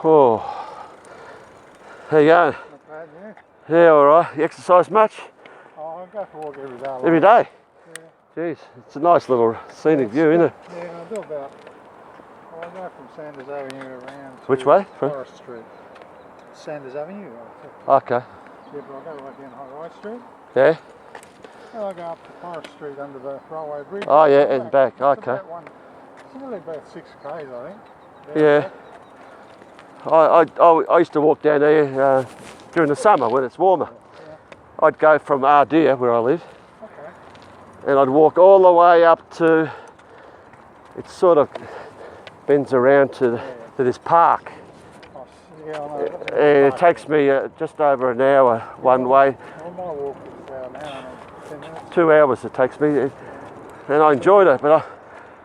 Oh. How you going? Not bad, yeah. Yeah, alright. You exercise much? Oh, I go for a walk every day. Every day? Yeah. Jeez, it's a nice little scenic view, isn't it? Yeah, I do about... Well, I go from Sanders Avenue around to Which way? Forest Street. Sanders Avenue. Okay. Yeah, but I go right down High Street. Yeah? And I go up to Forest Street under the railway bridge. Oh yeah, and back. It's Okay. It's only about 6 k's, I think. Yeah. I used to walk down there during the summer when it's warmer. Yeah. I'd go from Ardea, where I live, Okay. and I'd walk all the way up to, it sort of bends around to this park. Oh, yeah, I know. And it takes me just over an hour one way. Well, my walk is about an hour and 10 minutes. 2 hours it takes me, and I enjoyed it, but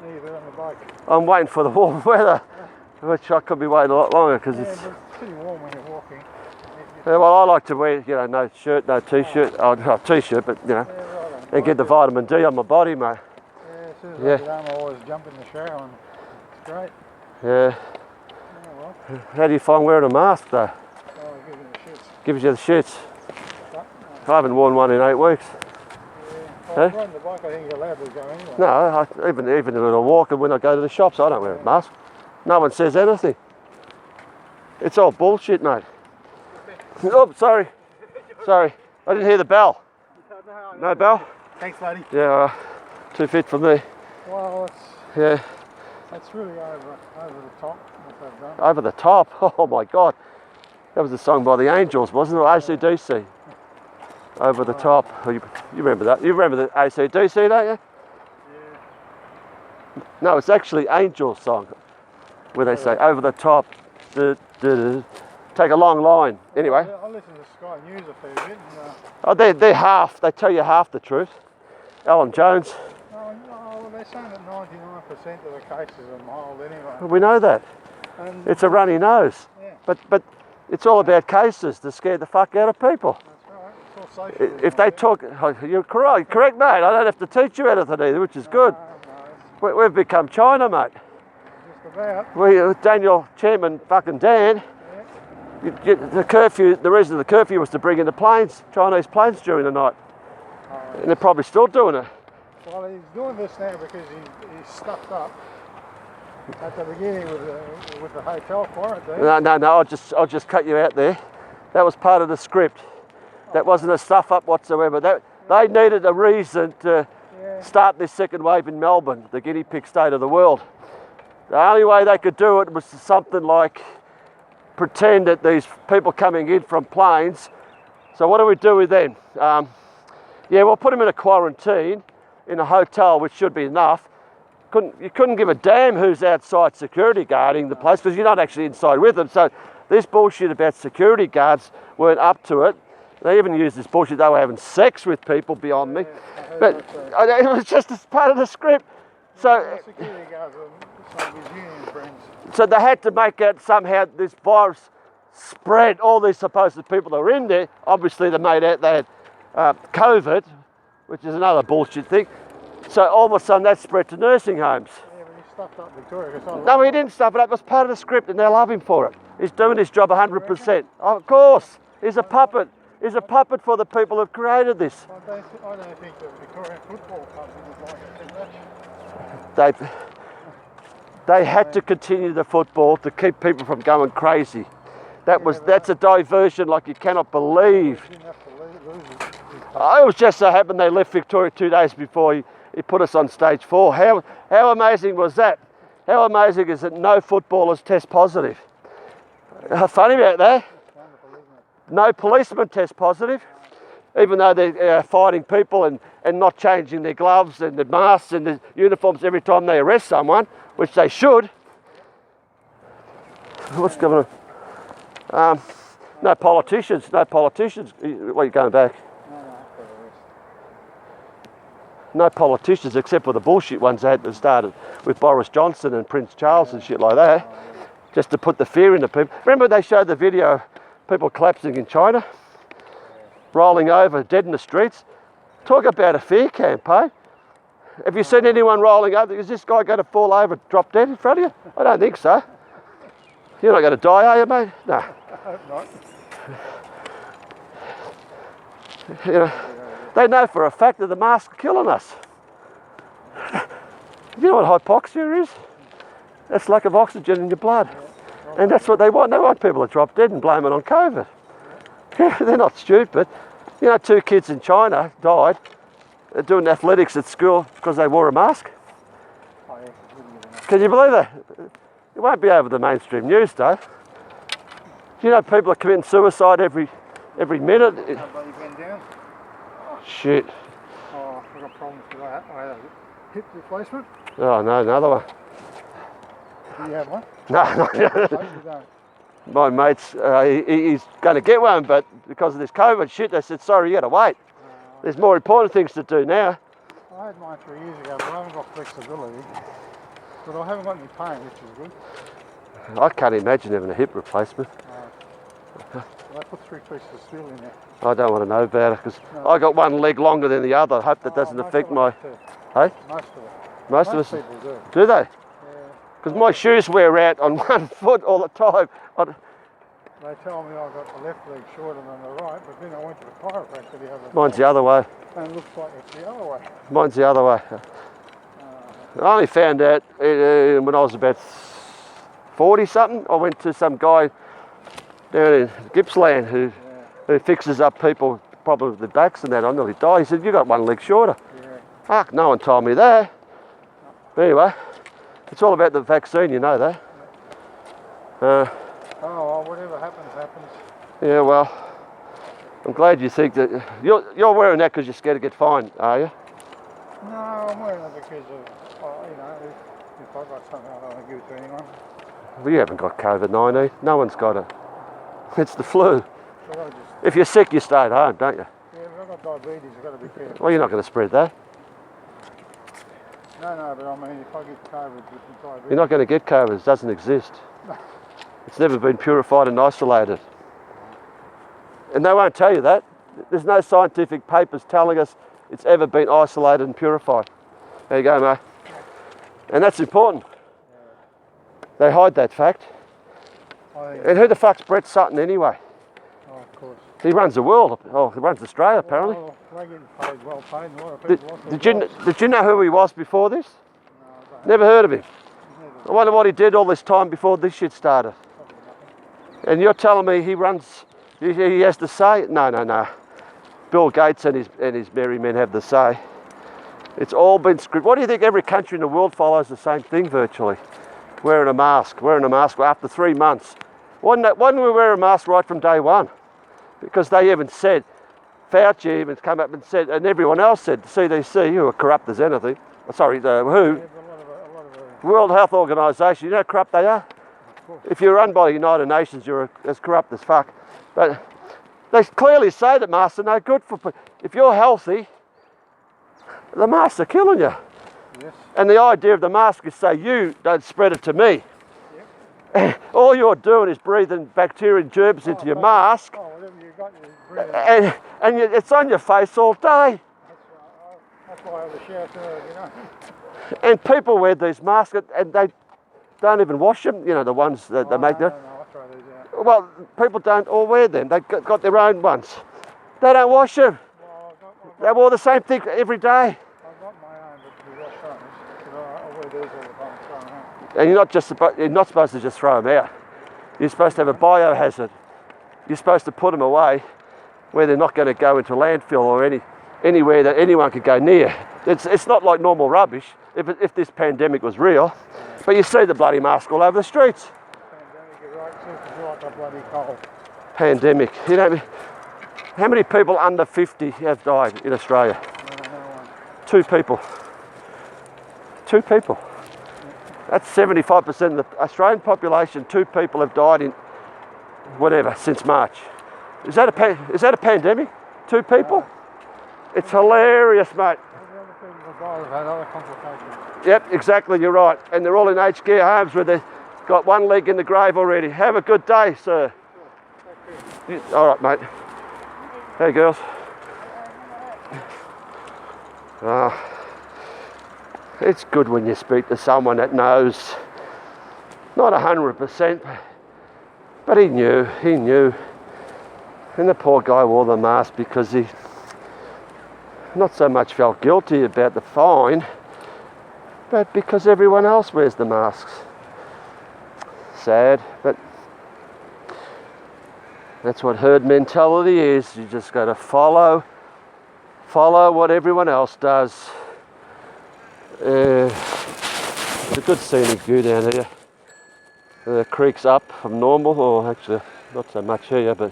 Yeah, you do it on the bike. I'm waiting for the warm weather, which I could be waiting a lot longer because Yeah, it's... but it's pretty warm when you're walking. Yeah, well, I like to wear, you know, no shirt, no t-shirt, t-shirt, but, you know, Yeah, right. and get the vitamin D on my body, mate. Yeah, as soon as Yeah. I get home, I always jump in the shower and it's great. Yeah. Oh, well. How do you find wearing a mask, though? Oh, it gives me the shits. Gives you the shits. But, I haven't worn one in 8 weeks. yeah. Huh? Riding the bike, I think you're allowed to go anyway. No, even when I walk and when I go to the shops, I don't wear a mask. No one says anything. It's all bullshit, mate. Oh, sorry. Sorry. I didn't hear the bell. No bell? Thanks, buddy. Yeah, too fit for me. Well, Yeah. it's really over the top what they've done. Over the top. Oh my God. That was a song by the Angels, wasn't it? AC/DC. Over the top. Oh, you remember that? You remember the AC/DC, don't you? Yeah. No, it's actually Angels' song where they say over the top. Take a long line. Anyway. I listen to Sky News a fair bit. And, Oh, they're half. They tell you half the truth. Alan Jones. no, they're saying that 99% of the cases are mild anyway. We know that. And, It's a runny nose. yeah, But it's all about cases to scare the fuck out of people. that's right. It's all social. If they talk, you're correct, mate. I don't have to teach you anything either, which is good. No, We've become China, mate. just about. Daniel Chairman, fucking Dan. The curfew. The reason of the curfew was to bring in the planes, Chinese planes during the night, and they're probably still doing it. Well, he's doing this now because he's stuffed up at the beginning with the hotel quarantine. No. I'll just cut you out there. That was part of the script. That wasn't a stuff up whatsoever. They needed a reason to start this second wave in Melbourne, the guinea pig state of the world. The only way they could do it was something like pretend that these people coming in from planes. So what do we do with them? We'll put them in a quarantine in a hotel, which should be enough. You couldn't give a damn who's outside security guarding the place because you're not actually inside with them. So this bullshit about security guards weren't up to it. They even used this bullshit they were having sex with people beyond me. But it was just as part of the script. So Security guards are some of his union friends. So they had to make out somehow this virus spread. All these supposed people that were in there, obviously they made out they had COVID, which is another bullshit thing. So all of a sudden that spread to nursing homes. Yeah, but he stuffed up Victoria. No, he didn't stuff it up. It was part of the script and they love him for it. He's doing his job 100%. Of course. He's a puppet. He's a puppet for the people who've created this. I don't think the Victorian Football Club would like it too much. They had to continue the football to keep people from going crazy. That's a diversion like you cannot believe. He didn't have to lose it. It was just so happened they left Victoria 2 days before he put us on stage 4. How amazing was that? How amazing is it no footballers test positive? How funny about that? No policemen test positive, even though they're fighting people and not changing their gloves and their masks and their uniforms every time they arrest someone, which they should. What's going on? No politicians. What are you going back? No politicians except for the bullshit ones that started with Boris Johnson and Prince Charles and shit like that, just to put the fear into people. Remember they showed the video of people collapsing in China, rolling over, dead in the streets? Talk about a fear campaign. Have you seen anyone rolling over? Is this guy going to fall over, drop dead in front of you? I don't think so. You're not going to die, are you, mate? No. I hope not. You know, they know for a fact that the masks are killing us. You know what hypoxia is? That's lack of oxygen in your blood. And that's what they want. They want people to drop dead and blame it on COVID. They're not stupid. You know, 2 kids in China died doing athletics at school because they wore a mask. Oh, yeah. Can you believe that? It won't be over the mainstream news, though. You know, people are committing suicide every minute. How about you been down? Shit. Oh, I've got problems with that. I had a hip replacement. Oh, no, another one. Do you have one? No, No, you don't. my mate's, he's going to get one, but because of this COVID shit, they said, sorry, you got to wait. There's more important things to do now. I had mine 3 years ago, but I haven't got flexibility. But I haven't got any pain, which is good. I can't imagine having a hip replacement. I put 3 pieces of steel in there. I don't want to know about it because No. I got one leg longer than the other. I hope that doesn't most affect of my... us do. Hey? Most of it. Most of us... people do. Do they? Yeah. Because my shoes wear out on one foot all the time. They tell me I've got the left leg shorter than the right, but then I went to the chiropractor the other day. Mine's the other way. And it looks like it's the other way. Mine's the other way. I only found out when I was about 40 something. I went to some guy down in Gippsland who fixes up people probably with their backs and that. I nearly died. He said, you got one leg shorter. Yeah. Fuck, no one told me that. But anyway, it's all about the vaccine, you know that. Oh, well, whatever happens, happens. Yeah, well, I'm glad you think that. You're wearing that because you're scared to get fined, are you? No, I'm wearing it because of, you know, if I've got something, I don't want to give it to anyone. Well, you haven't got COVID-19. No one's got it. It's the flu. But I just, If you're sick, you stay at home, don't you? yeah, if I've got diabetes, I've got to be careful. Well, you're not going to spread that. No, but I mean, if I get COVID with the diabetes... You're not going to get COVID. It doesn't exist. It's never been purified and isolated. And they won't tell you that. There's no scientific papers telling us it's ever been isolated and purified. There you go, mate. And that's important. They hide that fact. And who the fuck's Brett Sutton anyway? Oh, of course. He runs the world. Oh, he runs Australia apparently. Well, they're getting paid, well paid, and a lot of people lost their jobs. Did you know who he was before this? No, I don't. Never heard of him. Never. I wonder what he did all this time before this shit started. And you're telling me he runs, he has the say? No. Bill Gates and his merry men have the say. It's all been scripted. What do you think every country in the world follows the same thing virtually? Wearing a mask after 3 months. Why didn't we wear a mask right from day one? Because they even said, Fauci even come up and said, and everyone else said, the CDC, who are corrupt as anything, sorry, the WHO, Yeah, but a lot of World Health Organisation, you know how corrupt they are? If you're run by the United Nations, you're as corrupt as fuck. But they clearly say that masks are no good for people. If you're healthy, the masks are killing you. yes. And the idea of the mask is say, you don't spread it to me. All you're doing is breathing bacteria and germs into your mask, Oh, whatever you got, you breathe it. and it's on your face all day. That's why I have a shower too, you know. And people wear these masks and they don't even wash them, you know, the ones that they make. No, I throw these out. Well, people don't all wear them. They've got their own ones. They don't wash them. Well, They wore the same thing every day. I've got my own, but we wash those. Because I wear these all the time, throw them out. And you're not supposed to just throw them out. You're supposed to have a biohazard. You're supposed to put them away where they're not going to go into landfill or anywhere that anyone could go near. It's not like normal rubbish if this pandemic was real. But you see the bloody mask all over the streets. Pandemic, you're right, seems to be like a bloody cold. Pandemic. You know, how many people under 50 have died in Australia? No one. 2 people. 2 people. That's 75% of the Australian population. 2 people have died in whatever since March. Is that a pandemic? 2 people? It's hilarious, mate. All the other people that died have had other complications. Yep, exactly. You're right. And they're all in aged care homes where they've got one leg in the grave already. Have a good day, sir. All right, mate. Hey, girls. it's good when you speak to someone that knows, not 100%, but he knew. And the poor guy wore the mask because he not so much felt guilty about the fine, but because everyone else wears the masks. Sad, but that's what herd mentality is. You just got to follow what everyone else does. It's a good scenic view down here. The creek's up from normal, or actually not so much here, but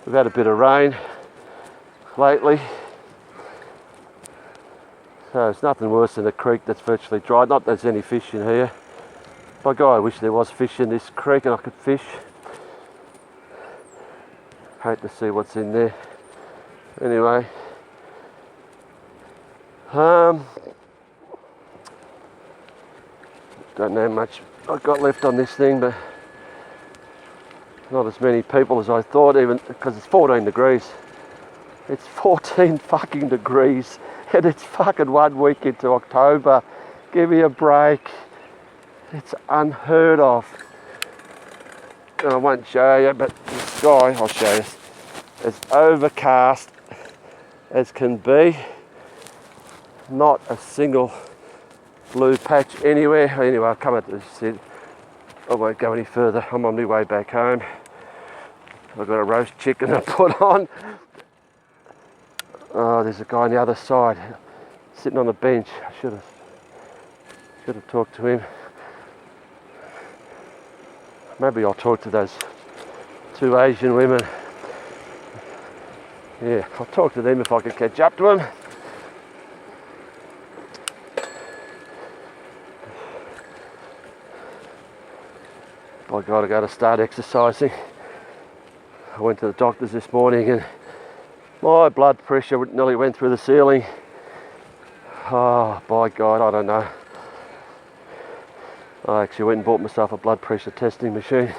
we've had a bit of rain lately. So it's nothing worse than a creek that's virtually dry. Not that there's any fish in here. By God, I wish there was fish in this creek and I could fish. Hate to see what's in there. Anyway. Don't know how much I've got left on this thing, but not as many people as I thought, even because it's 14 degrees. It's 14 fucking degrees and it's fucking 1 week into October. Give me a break. It's unheard of. And I won't show you, but the sky, I'll show you, as overcast as can be. Not a single blue patch anywhere. Anyway, I'll come at this. I won't go any further. I'm on my way back home. I've got a roast chicken to put on. Oh, there's a guy on the other side sitting on a bench. I should have talked to him. Maybe I'll talk to those 2 Asian women. Yeah, I'll talk to them if I can catch up to them. By God, I got to start exercising. I went to the doctor's this morning and my blood pressure nearly went through the ceiling. Oh, by God, I don't know. I actually went and bought myself a blood pressure testing machine.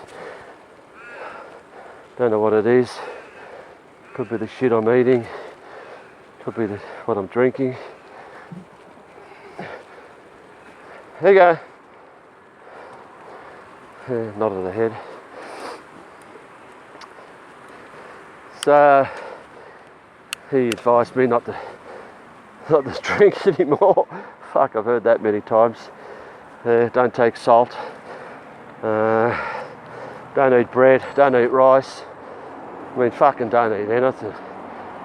Don't know what it is. Could be the shit I'm eating. Could be what I'm drinking. There you go. Nod of the head. So he advised me not to drink anymore. Fuck, I've heard that many times. Don't take salt. Don't eat bread. Don't eat rice. I mean, fucking don't eat anything.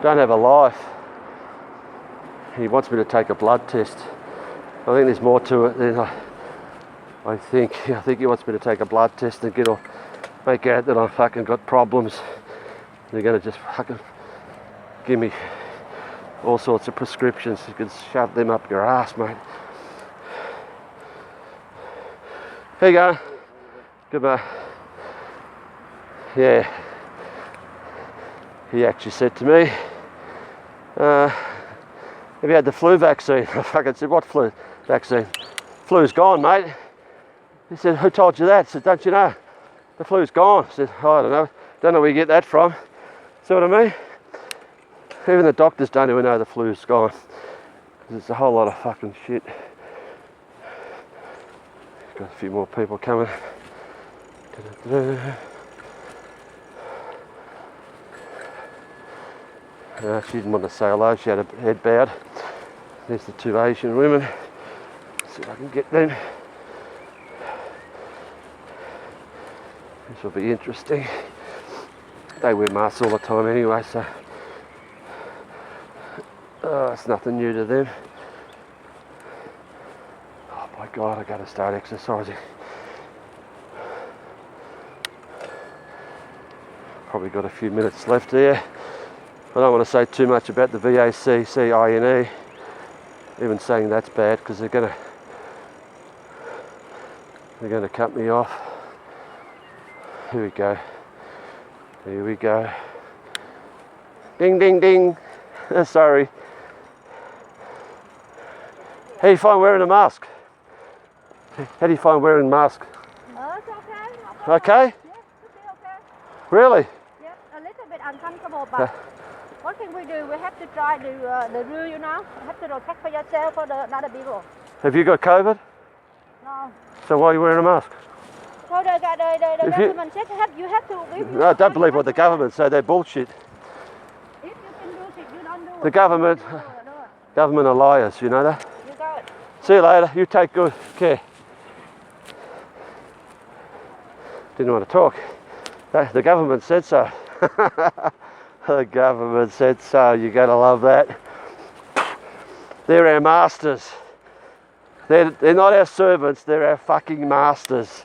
Don't have a life. He wants me to take a blood test. I think there's more to it than I think he wants me to take a blood test and make out that I've fucking got problems. They're going to just fucking give me all sorts of prescriptions. You can shove them up your ass, mate. Here you go. Goodbye. Yeah. He actually said to me, have you had the flu vaccine? I fucking said, what flu vaccine? Flu's gone, mate. He said, who told you that? I said, don't you know? The flu's gone. I said, oh, I don't know. Don't know where you get that from. See what I mean? Even the doctors don't even know the flu's gone. Because it's a whole lot of fucking shit. Got a few more people coming. She didn't want to say hello. She had her head bowed. There's the 2 Asian women. Let's see if I can get them. This will be interesting. They wear masks all the time anyway, so it's nothing new to them. Oh my God, I got to start exercising. Probably got a few minutes left there. I don't want to say too much about the BS-19. Even saying that's bad because they're going to cut me off. Here we go. Here we go. Ding, ding, ding. Sorry. How do you find wearing a mask? How do you find wearing a mask? It's okay. Okay? Yeah, should be okay. Really? Yeah, a little bit uncomfortable, but what can we do? We have to try the rule, you know. You have to protect for yourself, for the other people. Have you got COVID? No. So why are you wearing a mask? So the If you- government said you have to. No, I don't believe what the government say. They're bullshit. If you can do it, you don't do it. The government, You do it. government are liars. You know that. You got it. See you later. You take good care. Didn't want to talk. The government said so. The government said so. You're going to love that. They're our masters. They're not our servants. They're our fucking masters.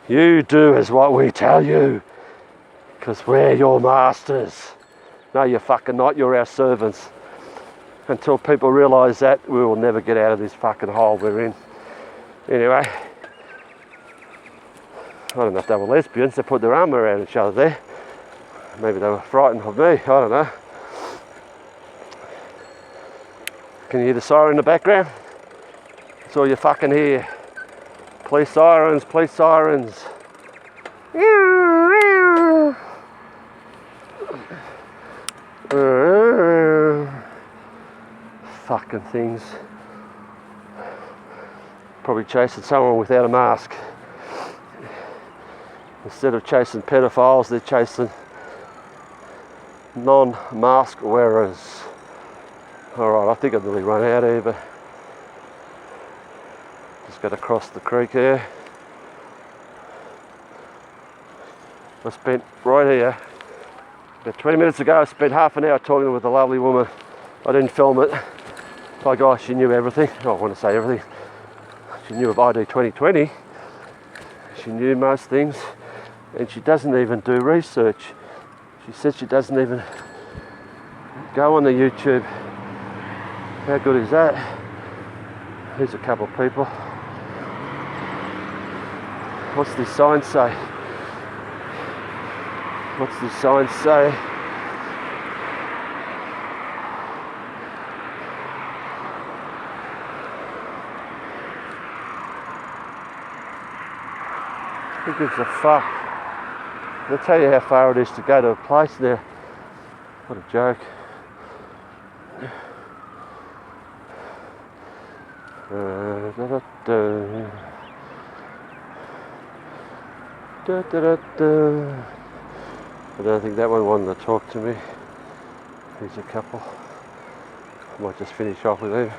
You do as what we tell you. Because we're your masters. No, you're fucking not. You're our servants. Until people realise that, we will never get out of this fucking hole we're in. Anyway. I don't know if they were lesbians. They put their arm around each other there. Maybe they were frightened of me. I don't know. Can you hear the siren in the background? That's all you fucking hear. Police sirens, police sirens. Fucking things. Probably chasing someone without a mask. Instead of chasing pedophiles, they're chasing non-mask wearers. Alright, I think I've nearly run out here, but just got to cross the creek here. I spent right here, about 20 minutes ago, I spent half an hour talking with a lovely woman. I didn't film it. By gosh, she knew everything. I want to say everything. She knew of ID 2020. She knew most things. And she doesn't even do research. She said she doesn't even go on the YouTube. How good is that? Here's a couple of people. What's this sign say? What's this sign say? Who gives a fuck? I'll tell you how far it is to go to a place now. What a joke. I don't think that one wanted to talk to me. Here's a couple. I might just finish off with them.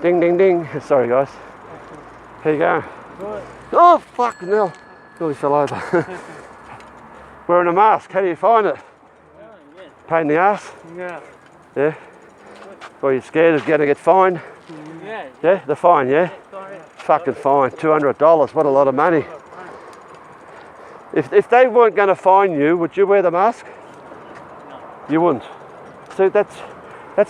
Ding, ding, ding. Sorry, guys. How you going? Good. Oh, fucking hell. Nearly fell over. Wearing a mask, how do you find it? Pain in the ass? Yeah. Yeah? Or you scared of going to get fined? Yeah. Yeah? The fine, yeah? Fucking fine. $200. What a lot of money. If they weren't going to fine you, would you wear the mask? No. You wouldn't. See, that's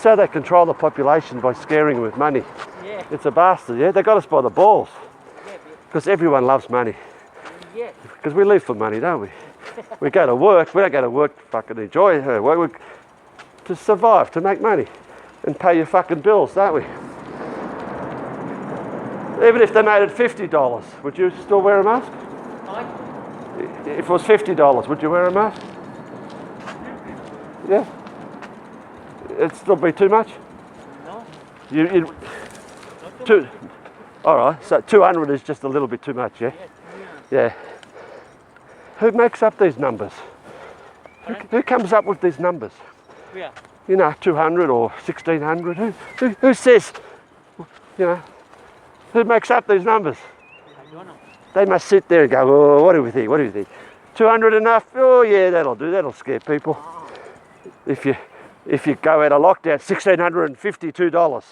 how they control the population, by scaring them with money. Yeah. It's a bastard, yeah? They got us by the balls. Because everyone loves money. Yeah. Because we live for money, don't we? We go to work. We don't go to work to fucking enjoy her work. We, to survive, to make money. And pay your fucking bills, don't we? Even if they made it $50, would you still wear a mask? If it was $50, would you wear a mask? Yeah? It'd still be too much? No. You'd, all right, so 200 is just a little bit too much, yeah? Yeah. Who makes up these numbers? Who comes up with these numbers? Yeah. You know, 200 or 1600. Who says, you know, who makes up these numbers? I don't know. They must sit there and go, oh, what do we think? What do you think? 200 enough? Oh yeah, that'll do. That'll scare people. If you go out of lockdown, $1,652.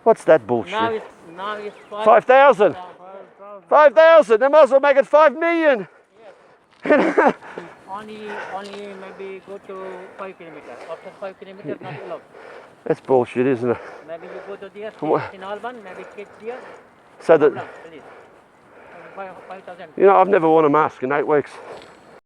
What's that bullshit? Now it's 5,000. 5,000. They might as well make it 5 million. Only maybe go to 5 kilometers. After 5 kilometers, not allowed. That's bullshit, isn't it? Maybe you go to there, in Alban, maybe kids there. So that, Please. 5,000. you know, I've never worn a mask in 8 weeks.